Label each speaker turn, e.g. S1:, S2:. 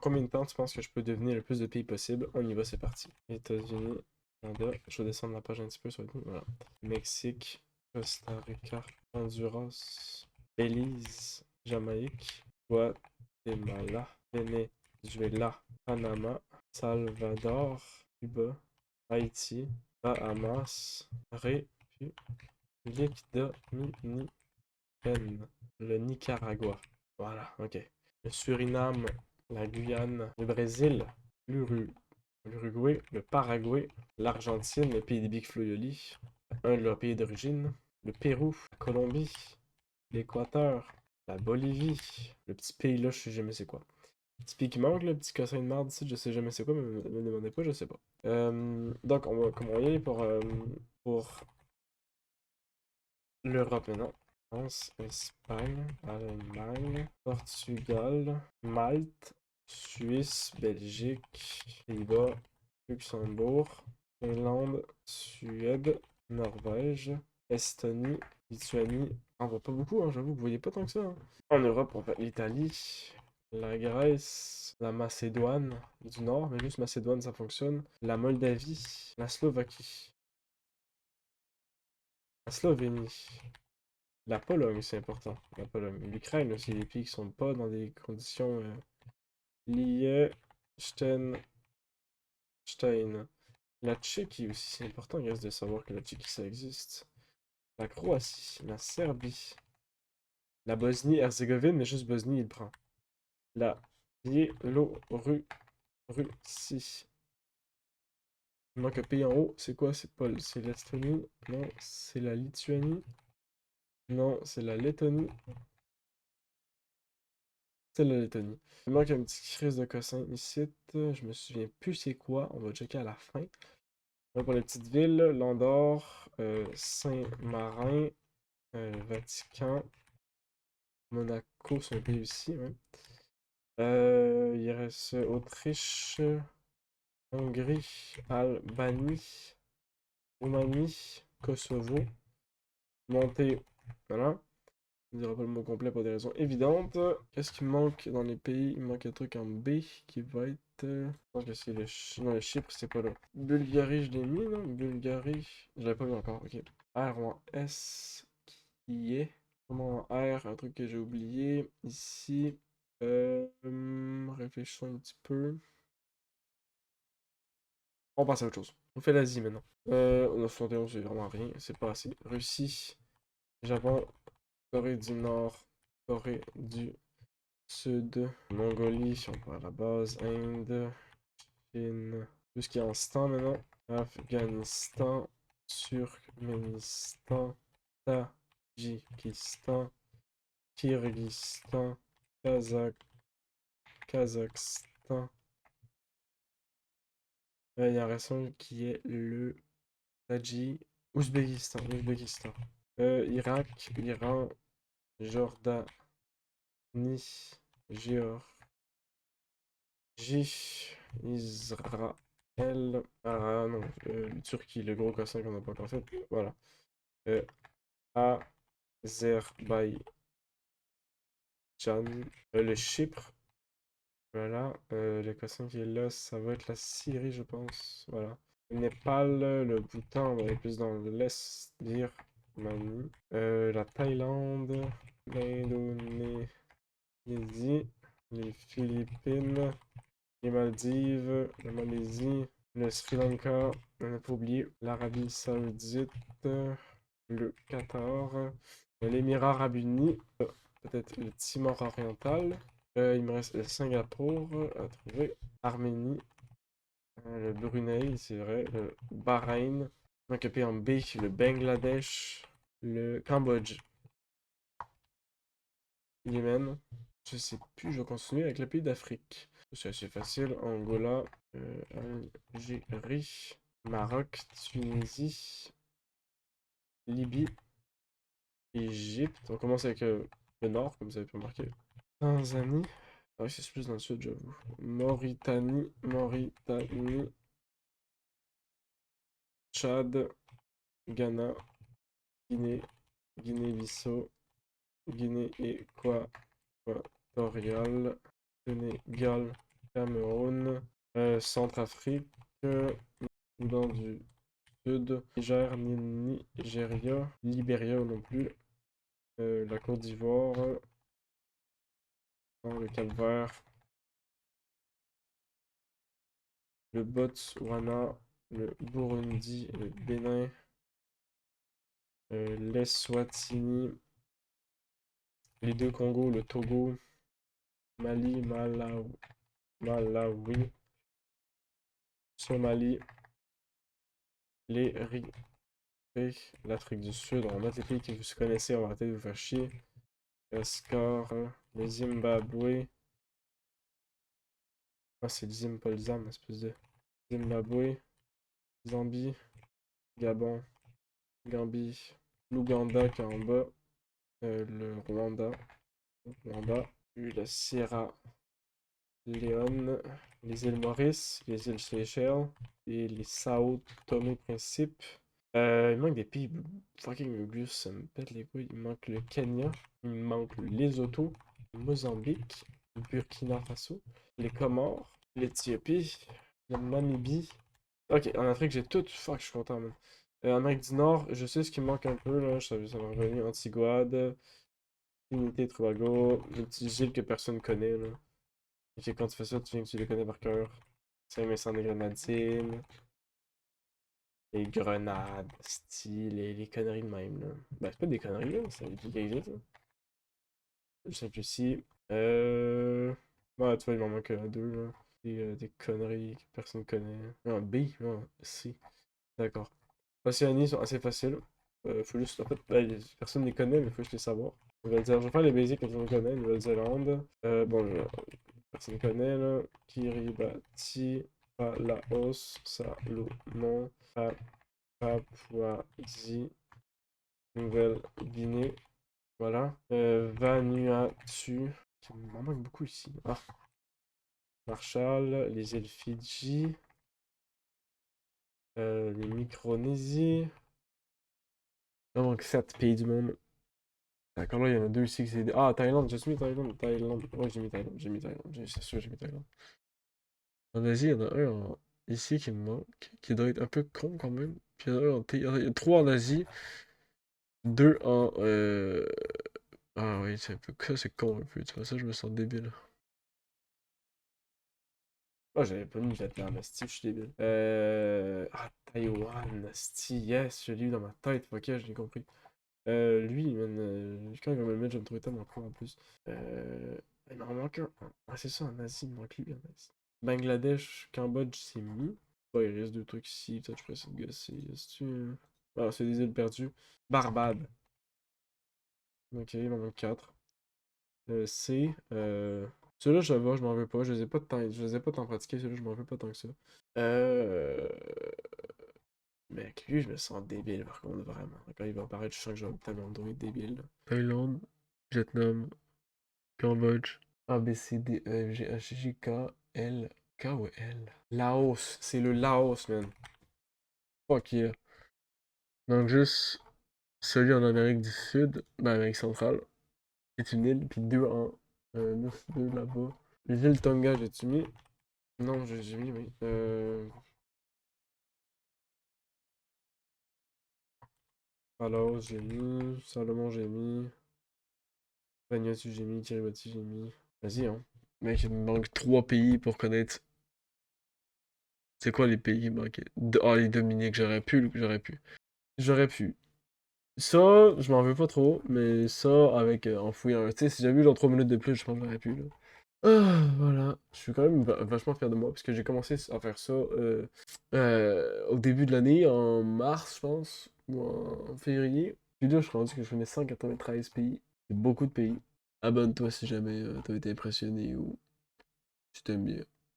S1: Combien de temps tu penses que je peux deviner le plus de pays possible? On y va, c'est parti. États-Unis, Canada. Je vais descendre la page un petit peu, ça va être mieux. Voilà. Mexique, Costa Rica, Honduras, Belize, Jamaïque, Guatemala, Venezuela, Panama, Salvador, Cuba, Haïti, Bahamas, République Dominicaine, le Nicaragua. Voilà, ok. Le Suriname, la Guyane, le Brésil, l'Uruguay, le Paraguay, l'Argentine, le pays des Big Flo et Oli, un de leurs pays d'origine, le Pérou, la Colombie, l'Équateur, la Bolivie, le petit pays là, je sais jamais c'est quoi. Le petit pays qui manque, le petit cossin de merde ici, je sais jamais c'est quoi, mais me demandez pas, je sais pas. Donc, on va comment y aller pour l'Europe maintenant. France, Espagne, Allemagne, Portugal, Malte, Suisse, Belgique, Pays-Bas, Luxembourg, Finlande, Suède, Norvège, Estonie, Lituanie. On voit pas beaucoup, hein, j'avoue, vous voyez pas tant que ça. Hein. En Europe, on va l'Italie, la Grèce, la Macédoine du Nord, mais juste Macédoine, ça fonctionne. La Moldavie, la Slovaquie, la Slovénie. La Pologne, c'est important. La Pologne. L'Ukraine aussi, les pays qui sont pas dans des conditions Liechtenstein. La Tchéquie aussi, c'est important, il reste de savoir que la Tchéquie, ça existe. La Croatie, la Serbie, la Bosnie-Herzégovine, mais juste Bosnie, il prend. La Biélorussie. Il manque un pays en haut, c'est quoi? C'est l'Estonie? Non, c'est la Lituanie? Non, c'est la Lettonie. C'est la Lettonie. Il manque un petit crise de cossin ici. Je me souviens plus c'est quoi. On va checker à la fin. Là, pour les petites villes, l'Andorre, Saint-Marin, Vatican, Monaco, c'est un pays aussi. Ouais. Il reste Autriche, Hongrie, Albanie, Roumanie, Kosovo, Monté. Voilà. On ne dira pas le mot complet pour des raisons évidentes. Qu'est-ce qui me manque dans les pays? Il me manque un truc en B qui va être... Je pense que c'est non, le Chypre, c'est pas là. Bulgarie, je l'ai mis, non? Bulgarie... Je l'avais pas vu encore, ok. R ou en S qui est... Comment en R? Un truc que j'ai oublié. Ici... Réfléchissons un petit peu. On passe à autre chose. On fait l'Asie maintenant. 71, c'est vraiment rien. C'est pas assez. Russie, Japon, Corée du Nord, Corée du Sud, Mongolie, si on part à la base, Inde, Chine, tout ce qui est en stan maintenant, Afghanistan, Turkménistan, Tadjikistan, Kyrgyzstan, Kazakhstan. Il y a un reste un qui est le Ouzbékistan. Irak, Iran, Jordanie, Géorgie, Israël, non, Turquie, le gros cossin qu'on n'a pas encore fait, voilà. Euh, Azerbaïdjan, le Chypre, voilà. Le cossin qui est là, ça va être la Syrie, je pense, voilà. Le Népal, le Bhoutan, on va aller plus dans l'Est, Birmanie, la Thaïlande, l'Indonésie, les Philippines, les Maldives, la Malaisie, le Sri Lanka, on n'a pas oublié, l'Arabie Saoudite, le Qatar, l'Émirat Arabe Uni, peut-être le Timor oriental, il me reste le Singapour à trouver, Arménie, le Brunei, c'est vrai, le Bahreïn, donc un pays en B, le Bangladesh, le Cambodge, Yémen, je sais plus, je vais continuer avec le pays d'Afrique. C'est assez facile, Angola, Algérie, Maroc, Tunisie, Libye, Égypte. On commence avec le nord, comme vous avez pu remarquer. Tanzanie. Ah oui, c'est plus dans le sud, j'avoue. Mauritanie, Tchad, Ghana, Guinée-Bissau, Guinée équatoriale, Sénégal, Cameroun, Centrafrique, Soudan du Sud, Niger, Nigeria, Libéria non plus, la Côte d'Ivoire, le Cap-Vert, le Botswana, le Burundi, le Bénin, l'Eswatini, les deux Congos, le Togo, Mali, Malawi, Somalie, l'Afrique du Sud. On va mettre les pays que vous connaissez, on va peut-être vous faire chier. Madagascar, le Zimbabwe. Ah, c'est le Zim, pas le Zam, espèce de. Zimbabwe, Zambie, Gabon, Gambie, l'Ouganda qui est en bas, le Rwanda, puis la Sierra Leone, les îles Maurice, les îles Seychelles et les Sao Tomé-Principe. Il manque des pays fucking obvious, ça me pète les couilles. Il manque le Kenya, il manque le Lesotho, le Mozambique, le Burkina Faso, les Comores, l'Éthiopie, la Namibie. Ok, en Afrique, j'ai tout. Fuck, je suis content, man. En Amérique du Nord, je sais ce qui me manque un peu, là. Ça va revenir. Antigua, Trinité, Tobago, les petites îles que personne connaît, là. Et quand tu fais ça, tu viens que tu les connais par cœur. Saint-Vincent des Grenadines, les grenades, style, les conneries de même, là. Ben, c'est pas des conneries, là. C'est des trucs qui existent, là. Je sais plus si. Ouais, tu vois, il m'en manque deux, là. Des conneries que personne connaît. Non, B, non, C. D'accord. Océanie sont assez faciles. Faut juste, en fait, personne ne les connaît, mais il faut juste les savoir. Je vais faire les basics que tout le monde connaît. Nouvelle-Zélande. Bon, personne ne connaît, là. Kiribati, Laos, Salomon, Papouasie, Nouvelle-Guinée. Voilà. Vanuatu. Il m'en manque beaucoup ici. Ah. Marshall, les îles Fidji. Les Micronésies. Il manque 7 pays du monde. D'accord, là, il y en a deux ici qui c'est. Ah, Thaïlande, j'ai mis Thaïlande. Ouais, j'ai mis Thaïlande. C'est sûr, j'ai mis Thaïlande. En Asie, il y en a un ici qui me manque, qui doit être un peu con quand même. Puis il y en a un il y a trois en Asie, deux en. Ah oui, c'est un peu. Ça, c'est con un peu, tu vois, ça, je me sens débile. Ah, j'avais pas mis Vietnam, asti, je suis débile. Ah, Taïwan, asti, yes, je l'ai eu dans ma tête, ok, je l'ai compris. Lui, man, quand il va me le mettre, je vais me trouver tellement con en plus. Il m'en manque un. Ah, c'est ça, en Asie, il me manque lui en Asie. Bangladesh, Cambodge, c'est mis. Bah, il reste deux trucs ici, peut-être je pourrais essayer de gosser. Est-ce que. Ah, c'est des îles perdues. Barbade. Ok, il m'en manque 4. C. Ceux-là, je vois, je m'en veux pas. Je les ai pas tant pratiqués, ceux-là, je m'en veux pas tant que ça. Euh. Mais avec lui, je me sens débile par contre, vraiment. Quand il va apparaître, je sens que je vais tellement me trouver débile, là. Thaïlande, Vietnam, Cambodge. A, B, C, D, E, F, G, H, J, K, L. K ou L? Laos, c'est le Laos, man. Fuck yeah. Donc juste celui en Amérique du Sud, ben Amérique centrale, c'est une île, puis deux en. Deux là-bas. Les îles Tonga, j'ai-tu mis? Non, j'ai mis, oui. Laos, j'ai mis. Salomon, j'ai mis. Vanuatu, j'ai mis. Kiribati, j'ai mis. Vas-y, hein. Mec, il me manque 3 pays pour connaître. C'est quoi les pays qui manquaient? Ah, les Dominiques, j'aurais pu. J'aurais pu. Ça, je m'en veux pas trop, mais ça, avec en fouillant. Tu sais, si j'avais eu genre 3 minutes de plus, je pense que j'aurais pu, là. Ah, voilà. Je suis quand même vachement fier de moi, parce que j'ai commencé à faire ça au début de l'année, en mars, je pense, ou en février. Puis là, je suis rendu que je connais 193 pays. C'est beaucoup de pays. Abonne-toi si jamais t'as été impressionné ou tu t'aimes bien.